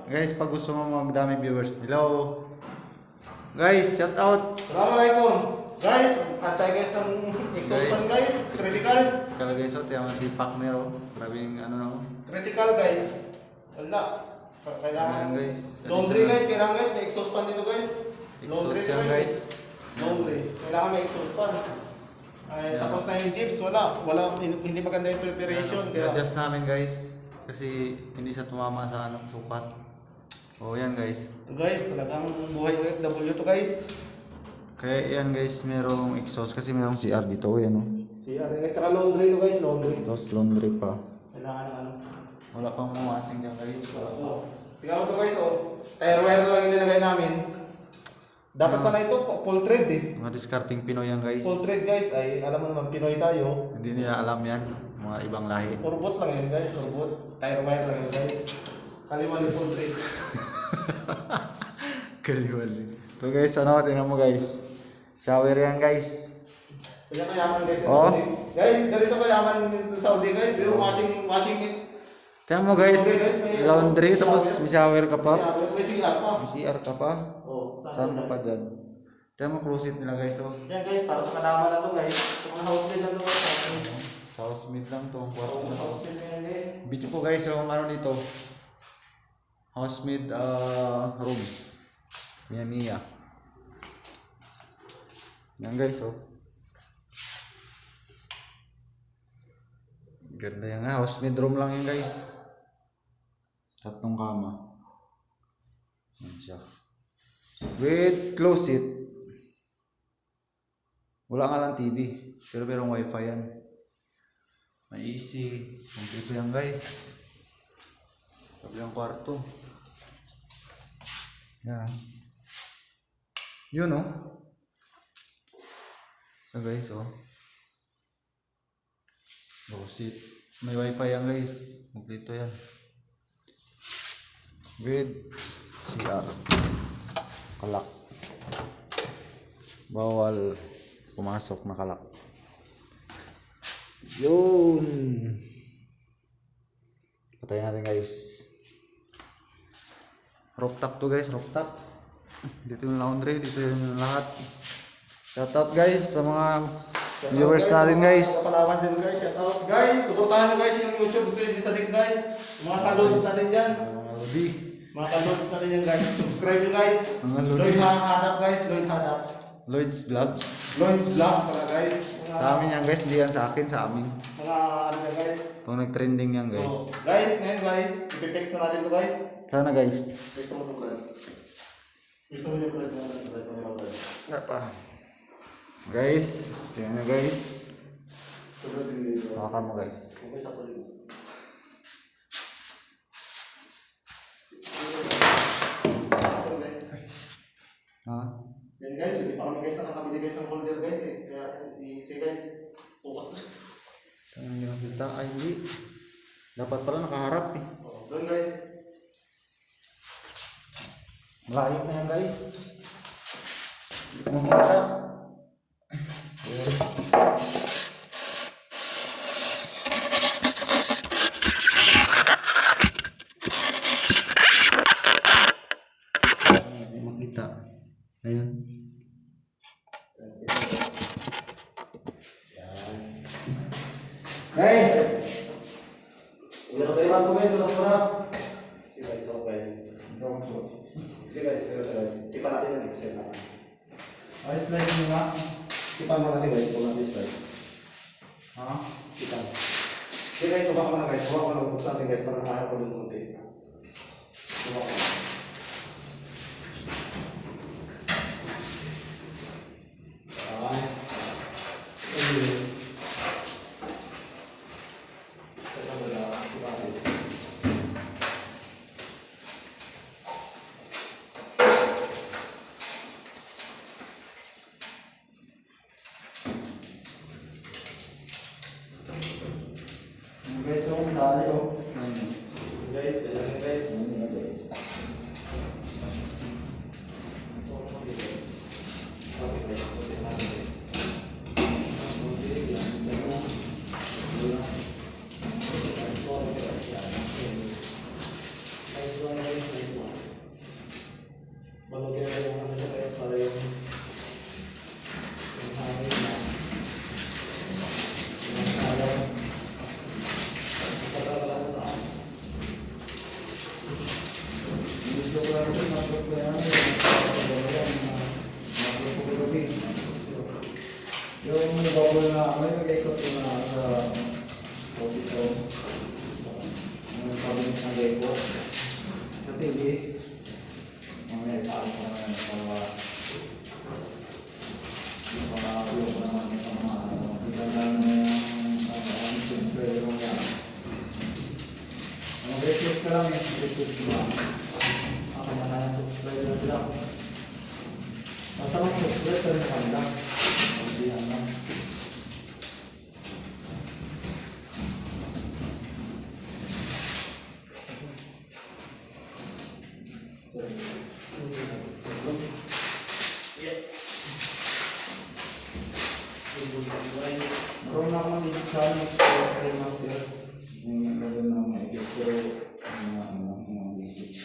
Guys, pag gusto mo magdami viewers. Hello. Guys, shout out. Assalamualaikum. Guys, antay guys ng exhaust fan guys. Critical. Kala guys, oh, tiyaman si partner oh. Grabing ano no. Critical guys. Wala. Kailangan Ayan, guys. laundry guys. Kailangan guys may exhaust fan dito guys. Exhaust yan guys. Laundry. Kailangan may exhaust fan. Ay, Yeah. tapos na yung tips. Wala. Hindi maganda yung preparation. Kaya Adjust namin guys. Kasi hindi siya tumama sa ano, sukat. Oh, yan guys. ito guys, talagang buhay OFW to guys. Kaya yan guys, merong exhaust kasi merong CR dito. Oh, yan oh. CR. At saka laundry to guys. Laundry. Tapos laundry pa. Kailangan ng ano. Wala pang mawasing dyan guys. Tingnan mo to guys, oh. Tire wire lang yung nilagay namin. Dapat sana ito, full thread eh. Mga diskarting Pinoy yan guys. Full thread guys, ay alam mo naman, Pinoy tayo. Hindi nila alam yan. Mga ibang lahi. Urbot lang yan guys, urbot. Tire wire lang yan guys. Kaliwali full thread. Kaliwali. Ito guys, ano, tingnan mo guys. Shower yan guys. Kaya kayaman guys sa Oh. Saudi. Guys, ganito kayaman sa Saudi guys. Pero washing Tingnan mo guys, Okay, guys, may- laundry may tapos shower. may shower ka pa. may CR pa. May CR ka pa. Oh, Saan ka pa dyan? Tingnan mo closet nila guys. Oh. Yan guys, para sa kadama na to guys. Sa mga housemate lang to guys. Sa housemate lang to. Ang kwarto Oh, na to. housemate na yan guys. Video ko guys yung ano dito. Housemate room. Mia. Yan guys oh. Ganda yan nga. Housemate room lang yan guys. Tatlong kama. Yan siya. With closet. Wala nga lang TV. Pero merong wifi yan. May AC. Kompleto yan guys. Sabi ang kwarto. Yan. Yun oh. So guys oh. Closet. May wifi yan guys. Kompleto yan. With CR. Kalak. Bawal pumasok na kalak. Yun. Patayin natin guys. Rooftop to guys, rooftop. Dito yung laundry, dito yung lahat. Shoutout guys sa mga viewers natin guys. Kapalawan dyan guys, shout out guys. Suportahan nyo guys yung YouTube sa link guys. Mga kalods natin dyan. Mga lodi. Mga kalods natin yan guys. Subscribe nyo guys. Mga lodi. Lloyd Hadap guys, Lloyd Hadap. Lloyd's Vlog. Lloyd's Vlog pala guys. Sa amin yan guys, hindi yan sa akin, sa amin. Mga ano yan guys. Kung nag-trending yan guys. So, guys, ngayon guys, ipipix na natin to guys. Sana guys. Gusto mo to Brad. Gusto mo yung Brad na Brad. Apa? Guys, tingnan nyo guys. Sobrang sige dito. Hawakan mo guys. Okay, sa tuloy. Ha? Yan guys, hindi pa kami guys nakakabili guys ng holder guys eh. Kaya sige guys, focus na. Tingnan nyo kita. Ay hindi. Dapat pala nakaharap eh. Doon guys. Malayo na yan guys. Hindi ko makita. Hindi makita. Ayun. Guys! Ulang surat po guys, ulang surat. Sige guys, ako guys. Sige guys, guys. Tipan natin yung Excel na. Ay, slide nyo nga. Tipan mo natin guys, kung natin slide. Ha? Tipan. Sige guys, subak mo na guys. Subak mo na buksan natin guys, para nakaharap ko doon konti. Subak mo. Guys, so dali oh. Guys, ganyan guys. Nice one guys, nice one. Balutin na yung ano siya guys para yung hangin na yung alam patala sa taas. Gusto ko lang ito mag-vlog ko yan mag-vlog ko gabi yung bubble na may mag-ikot ko na sa office room yung cabinet na lego sa TV. Mamaya itaas ko na yun para yung naman yung mga kita lang yung subscriber mo yan. Mag-request ka lang yung request mo. Ako na na yung subscriber lang. Basta mag-subscribe ka rin lang. Hindi yan lang. Meron ako ng channel sa master. Yung nagagawin na mga edit ko, mga basic.